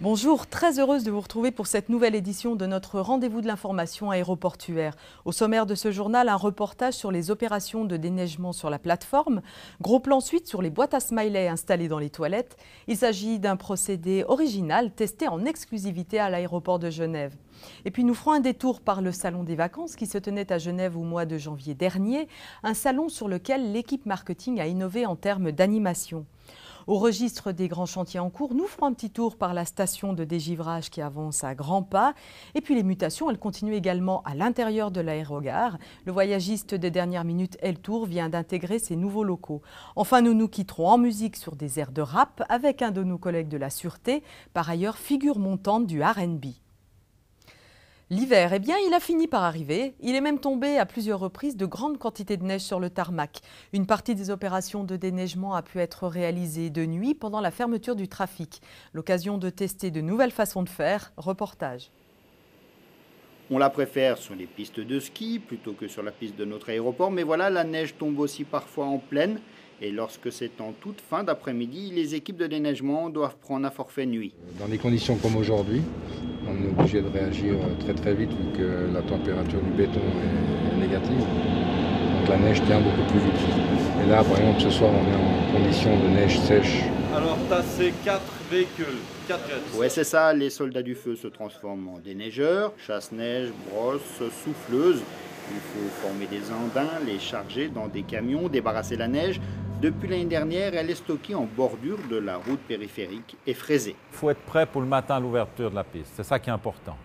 Bonjour, très heureuse de vous retrouver pour cette nouvelle édition de notre rendez-vous de l'information aéroportuaire. Au sommaire de ce journal, un reportage sur les opérations de déneigement sur la plateforme. Gros plan suite sur les boîtes à smiley installées dans les toilettes. Il s'agit d'un procédé original testé en exclusivité à l'aéroport de Genève. Et puis nous ferons un détour par le Salon des vacances qui se tenait à Genève au mois de janvier dernier. Un salon sur lequel l'équipe marketing a innové en termes d'animation. Au registre des grands chantiers en cours, nous ferons un petit tour par la station de dégivrage qui avance à grands pas. Et puis les mutations, elles continuent également à l'intérieur de l'aérogare. Le voyagiste des dernières minutes El Tour vient d'intégrer ces nouveaux locaux. Enfin, nous nous quitterons en musique sur des airs de rap avec un de nos collègues de la Sûreté, par ailleurs figure montante du R&B. L'hiver, eh bien, il a fini par arriver. Il est même tombé à plusieurs reprises de grandes quantités de neige sur le tarmac. Une partie des opérations de déneigement a pu être réalisée de nuit pendant la fermeture du trafic. L'occasion de tester de nouvelles façons de faire. Reportage. On la préfère sur les pistes de ski plutôt que sur la piste de notre aéroport, mais voilà, la neige tombe aussi parfois en plaine. Et lorsque c'est en toute fin d'après-midi, les équipes de déneigement doivent prendre un forfait nuit. Dans des conditions comme aujourd'hui, on est obligé de réagir très vite vu que la température du béton est négative. Donc la neige tient beaucoup plus vite. Et là, par exemple, ce soir, on est en condition de neige sèche. Alors, tu as ces 4 véhicules, 4 jets. Ouais, c'est ça, les soldats du feu se transforment en déneigeurs, chasse-neige, brosse, souffleuse. Il faut former des andins, les charger dans des camions, débarrasser la neige. Depuis l'année dernière, elle est stockée en bordure de la route périphérique et fraisée. Il faut être prêt pour le matin à l'ouverture de la piste, c'est ça qui est important.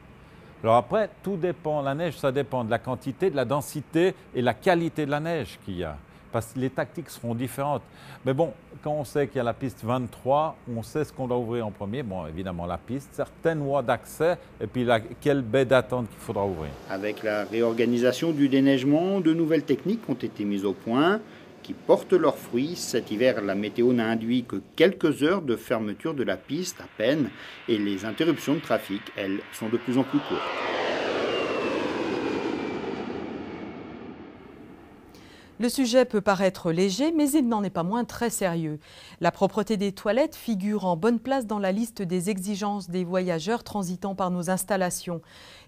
Alors après, tout dépend, la neige, ça dépend de la quantité, de la densité et la qualité de la neige qu'il y a. Parce que les tactiques seront différentes. Mais bon, quand on sait qu'il y a la piste 23, on sait ce qu'on doit ouvrir en premier. Bon, évidemment, la piste, certaines voies d'accès, et puis quelle baie d'attente qu'il faudra ouvrir. Avec la réorganisation du déneigement, de nouvelles techniques ont été mises au point qui portent leurs fruits. Cet hiver, la météo n'a induit que quelques heures de fermeture de la piste à peine, et les interruptions de trafic, elles, sont de plus en plus courtes. Le sujet peut paraître léger, mais il n'en est pas moins très sérieux. La propreté des toilettes figure en bonne place dans la liste des exigences des voyageurs transitant par nos installations.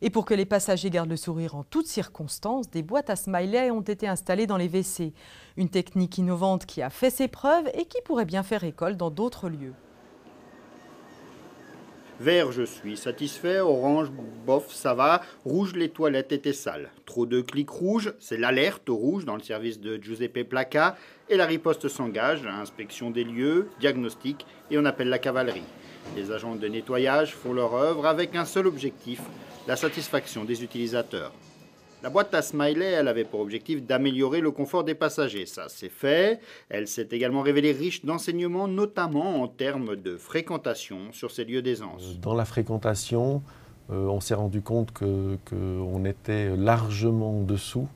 Et pour que les passagers gardent le sourire en toutes circonstances, des boîtes à smiley ont été installées dans les WC. Une technique innovante qui a fait ses preuves et qui pourrait bien faire école dans d'autres lieux. Vert, je suis satisfait. Orange, bof, ça va. Rouge, les toilettes étaient sales. Trop de clics rouges, c'est l'alerte rouge dans le service de Giuseppe Placa. Et la riposte s'engage, inspection des lieux, diagnostic, et on appelle la cavalerie. Les agents de nettoyage font leur œuvre avec un seul objectif, la satisfaction des utilisateurs. La boîte à smiley, elle avait pour objectif d'améliorer le confort des passagers. Ça, c'est fait. Elle s'est également révélée riche d'enseignements, notamment en termes de fréquentation sur ces lieux d'aisance. Dans la fréquentation, on s'est rendu compte qu'on était largement en dessous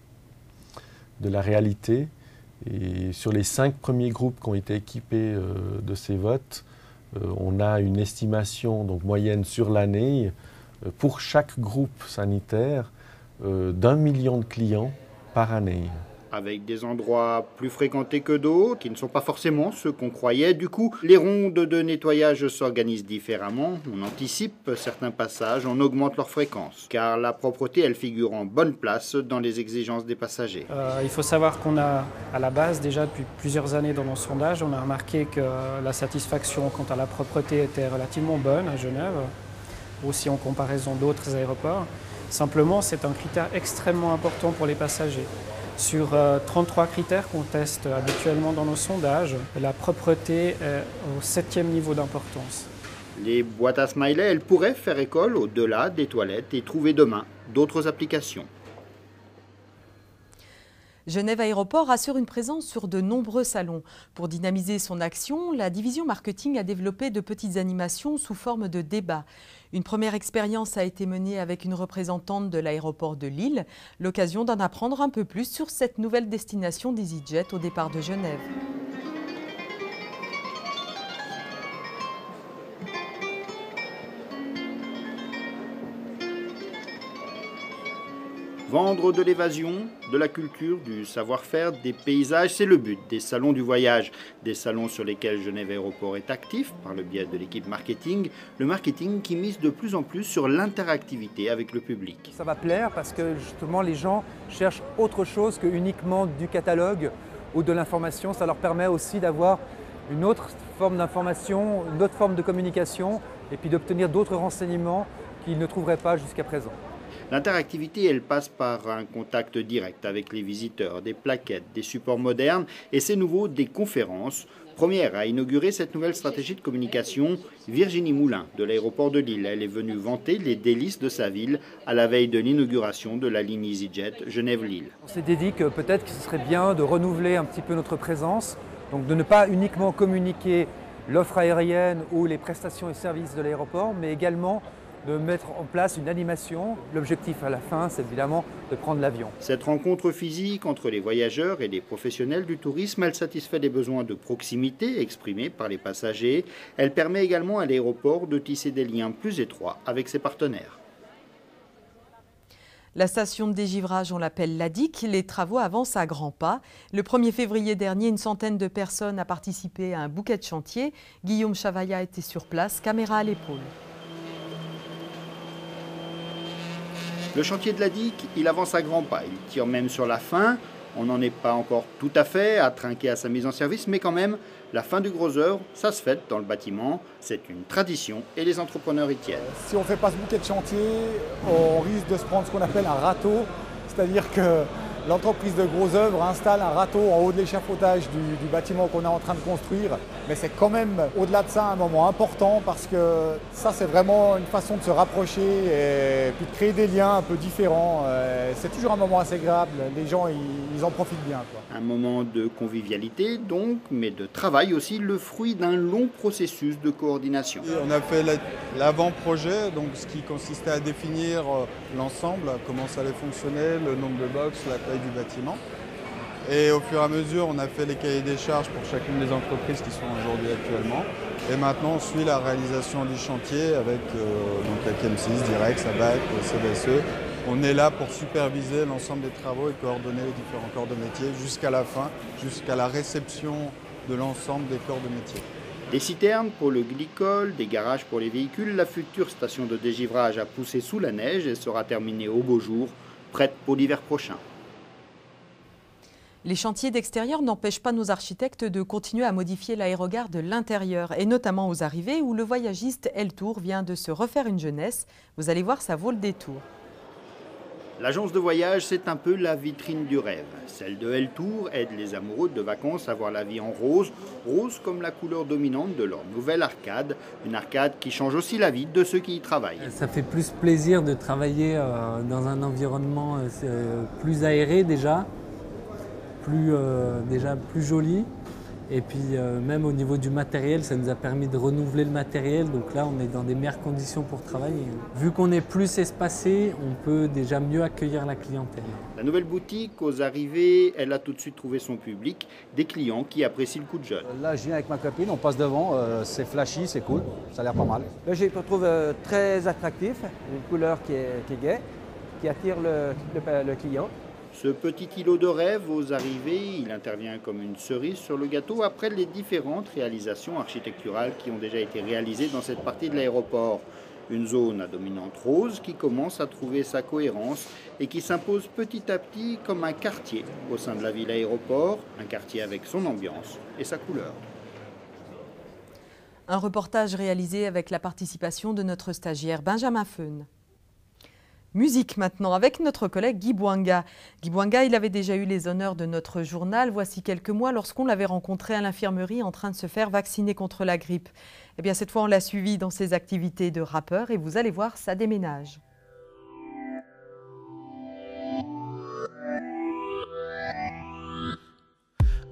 de la réalité. Et sur les 5 premiers groupes qui ont été équipés de ces votes, on a une estimation donc, moyenne sur l'année pour chaque groupe sanitaire d'1 million de clients par année. Avec des endroits plus fréquentés que d'autres, qui ne sont pas forcément ceux qu'on croyait. Du coup, les rondes de nettoyage s'organisent différemment. On anticipe certains passages, on augmente leur fréquence. Car la propreté, elle figure en bonne place dans les exigences des passagers. Il faut savoir qu'on a, à la base, déjà depuis plusieurs années dans nos sondages, on a remarqué que la satisfaction quant à la propreté était relativement bonne à Genève, aussi en comparaison d'autres aéroports. Simplement, c'est un critère extrêmement important pour les passagers. Sur 33 critères qu'on teste habituellement dans nos sondages, la propreté est au 7e niveau d'importance. Les boîtes à smiley, elles pourraient faire école au-delà des toilettes et trouver demain d'autres applications. Genève Aéroport assure une présence sur de nombreux salons. Pour dynamiser son action, la division marketing a développé de petites animations sous forme de débats. Une première expérience a été menée avec une représentante de l'aéroport de Lille, l'occasion d'en apprendre un peu plus sur cette nouvelle destination d'EasyJet au départ de Genève. Vendre de l'évasion, de la culture, du savoir-faire, des paysages, c'est le but des salons du voyage. Des salons sur lesquels Genève Aéroport est actif par le biais de l'équipe marketing. Le marketing qui mise de plus en plus sur l'interactivité avec le public. Ça va plaire parce que justement les gens cherchent autre chose que uniquement du catalogue ou de l'information. Ça leur permet aussi d'avoir une autre forme d'information, une autre forme de communication et puis d'obtenir d'autres renseignements qu'ils ne trouveraient pas jusqu'à présent. L'interactivité, elle passe par un contact direct avec les visiteurs, des plaquettes, des supports modernes et c'est nouveau des conférences. Première à inaugurer cette nouvelle stratégie de communication, Virginie Moulin de l'aéroport de Lille. Elle est venue vanter les délices de sa ville à la veille de l'inauguration de la ligne EasyJet Genève-Lille. On s'est dit que peut-être que ce serait bien de renouveler un petit peu notre présence, donc de ne pas uniquement communiquer l'offre aérienne ou les prestations et services de l'aéroport, mais également de mettre en place une animation. L'objectif à la fin, c'est évidemment de prendre l'avion. Cette rencontre physique entre les voyageurs et les professionnels du tourisme, elle satisfait les besoins de proximité exprimés par les passagers. Elle permet également à l'aéroport de tisser des liens plus étroits avec ses partenaires. La station de dégivrage, on l'appelle l'ADIC, les travaux avancent à grands pas. Le 1er février dernier, une centaine de personnes a participé à un bouquet de chantier. Guillaume Chavaya était sur place, caméra à l'épaule. Le chantier de l'ADIC, il avance à grands pas, il tire même sur la fin. On n'en est pas encore tout à fait à trinquer à sa mise en service, mais quand même, la fin du gros œuvre, ça se fête dans le bâtiment. C'est une tradition et les entrepreneurs y tiennent. Si on ne fait pas ce bouquet de chantier, on risque de se prendre ce qu'on appelle un râteau, c'est-à-dire que l'entreprise de gros œuvres installe un râteau en haut de l'échafaudage du bâtiment qu'on est en train de construire. Mais c'est quand même, au-delà de ça, un moment important parce que ça, c'est vraiment une façon de se rapprocher et puis de créer des liens un peu différents. C'est toujours un moment assez agréable. Les gens, ils en profitent bien, quoi. Un moment de convivialité, donc, mais de travail aussi, le fruit d'un long processus de coordination. On a fait l'avant-projet, donc ce qui consistait à définir l'ensemble, comment ça allait fonctionner, le nombre de box, la taille du bâtiment. Et au fur et à mesure, on a fait les cahiers des charges pour chacune des entreprises qui sont aujourd'hui actuellement. Et maintenant, on suit la réalisation du chantier avec donc la KM6, Direx, ABAC, CBSE. On est là pour superviser l'ensemble des travaux et coordonner les différents corps de métier jusqu'à la fin, jusqu'à la réception de l'ensemble des corps de métier. Des citernes pour le glycol, des garages pour les véhicules, la future station de dégivrage a poussé sous la neige et sera terminée au beau jour, prête pour l'hiver prochain. Les chantiers d'extérieur n'empêchent pas nos architectes de continuer à modifier l'aérogare de l'intérieur, et notamment aux arrivées où le voyagiste L-Tour vient de se refaire une jeunesse. Vous allez voir, ça vaut le détour. L'agence de voyage, c'est un peu la vitrine du rêve. Celle de L-Tour aide les amoureux de vacances à voir la vie en rose, rose comme la couleur dominante de leur nouvelle arcade, une arcade qui change aussi la vie de ceux qui y travaillent. Ça fait plus plaisir de travailler dans un environnement plus aéré déjà plus joli. Et puis même au niveau du matériel, ça nous a permis de renouveler le matériel. Donc là, on est dans des meilleures conditions pour travailler. Vu qu'on est plus espacé, on peut déjà mieux accueillir la clientèle. La nouvelle boutique, aux arrivées, elle a tout de suite trouvé son public, des clients qui apprécient le coup de jeune. Là, je viens avec ma copine, on passe devant, c'est flashy, c'est cool, ça a l'air pas mal. Là, je le trouve très attractif, une couleur qui est gaie, qui attire le client. Ce petit îlot de rêve, aux arrivées, il intervient comme une cerise sur le gâteau après les différentes réalisations architecturales qui ont déjà été réalisées dans cette partie de l'aéroport. Une zone à dominante rose qui commence à trouver sa cohérence et qui s'impose petit à petit comme un quartier au sein de la ville aéroport, un quartier avec son ambiance et sa couleur. Un reportage réalisé avec la participation de notre stagiaire Benjamin Feun. Musique maintenant avec notre collègue Guy Bouanga. Guy Bouanga, il avait déjà eu les honneurs de notre journal voici quelques mois lorsqu'on l'avait rencontré à l'infirmerie en train de se faire vacciner contre la grippe. Eh bien cette fois on l'a suivi dans ses activités de rappeur et vous allez voir, ça déménage.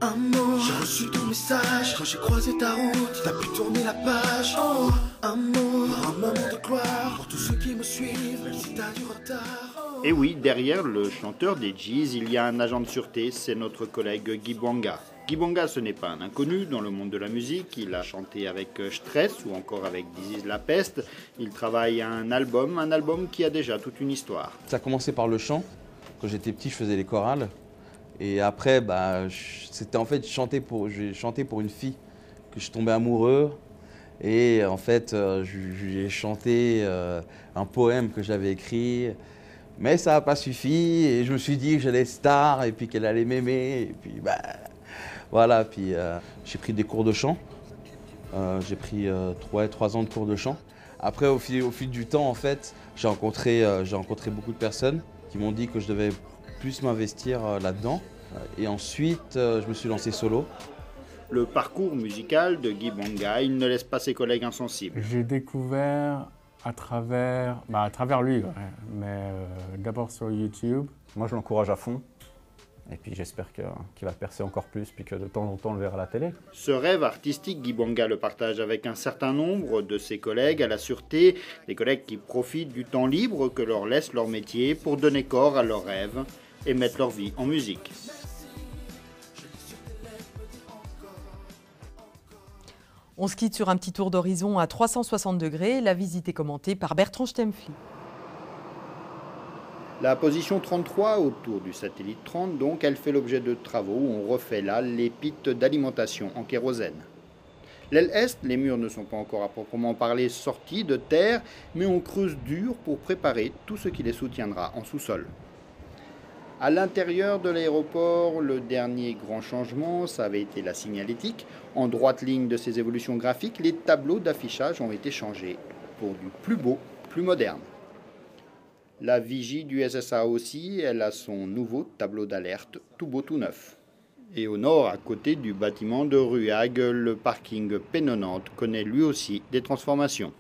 Amour, j'ai reçu ton message quand j'ai croisé ta route. T'as pu tourner la page. Oh, amour, un moment de gloire pour tous ceux qui me suivent, même si t'as du retard. Et oui, derrière le chanteur des G's, il y a un agent de sûreté, c'est notre collègue Guy Bouanga. Guy Bouanga, ce n'est pas un inconnu dans le monde de la musique. Il a chanté avec Stress ou encore avec This Is La Peste. Il travaille à un album qui a déjà toute une histoire. Ça a commencé par le chant. Quand j'étais petit, je faisais les chorales. Et après, c'était en fait, j'ai chanté pour une fille que je tombais amoureux. Et en fait, j'ai chanté un poème que j'avais écrit. Mais ça n'a pas suffi. Et je me suis dit que j'allais être star et puis qu'elle allait m'aimer. Et puis, voilà. Puis j'ai pris des cours de chant. J'ai pris 3 ans de cours de chant. Après, au fil du temps, en fait, j'ai rencontré beaucoup de personnes qui m'ont dit que je devais plus m'investir là-dedans. Et ensuite, je me suis lancé solo. Le parcours musical de Guy Bonga, il ne laisse pas ses collègues insensibles. J'ai découvert à travers lui, ouais. Mais d'abord sur YouTube. Moi, je l'encourage à fond. Et puis j'espère qu'il va percer encore plus, puis que de temps en temps on le verra à la télé. Ce rêve artistique, Guy Bonga le partage avec un certain nombre de ses collègues à la Sûreté, des collègues qui profitent du temps libre que leur laisse leur métier pour donner corps à leurs rêves et mettre leur vie en musique. On se quitte sur un petit tour d'horizon à 360 degrés. La visite est commentée par Bertrand Stempfli. La position 33 autour du satellite 30, donc, elle fait l'objet de travaux où on refait là les pites d'alimentation en kérosène. L'aile est, les murs ne sont pas encore à proprement parler sortis de terre, mais on creuse dur pour préparer tout ce qui les soutiendra en sous-sol. À l'intérieur de l'aéroport, le dernier grand changement, ça avait été la signalétique. En droite ligne de ces évolutions graphiques, les tableaux d'affichage ont été changés pour du plus beau, plus moderne. La vigie du SSA aussi, elle a son nouveau tableau d'alerte, tout beau, tout neuf. Et au nord, à côté du bâtiment de Ruag, le parking P90 connaît lui aussi des transformations.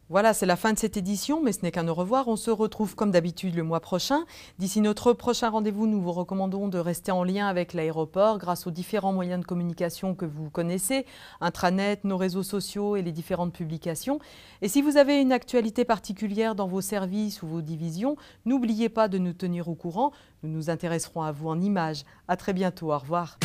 Voilà, c'est la fin de cette édition, mais ce n'est qu'un au revoir. On se retrouve comme d'habitude le mois prochain. D'ici notre prochain rendez-vous, nous vous recommandons de rester en lien avec l'aéroport grâce aux différents moyens de communication que vous connaissez, intranet, nos réseaux sociaux et les différentes publications. Et si vous avez une actualité particulière dans vos services ou vos divisions, n'oubliez pas de nous tenir au courant. Nous nous intéresserons à vous en images. À très bientôt, au revoir.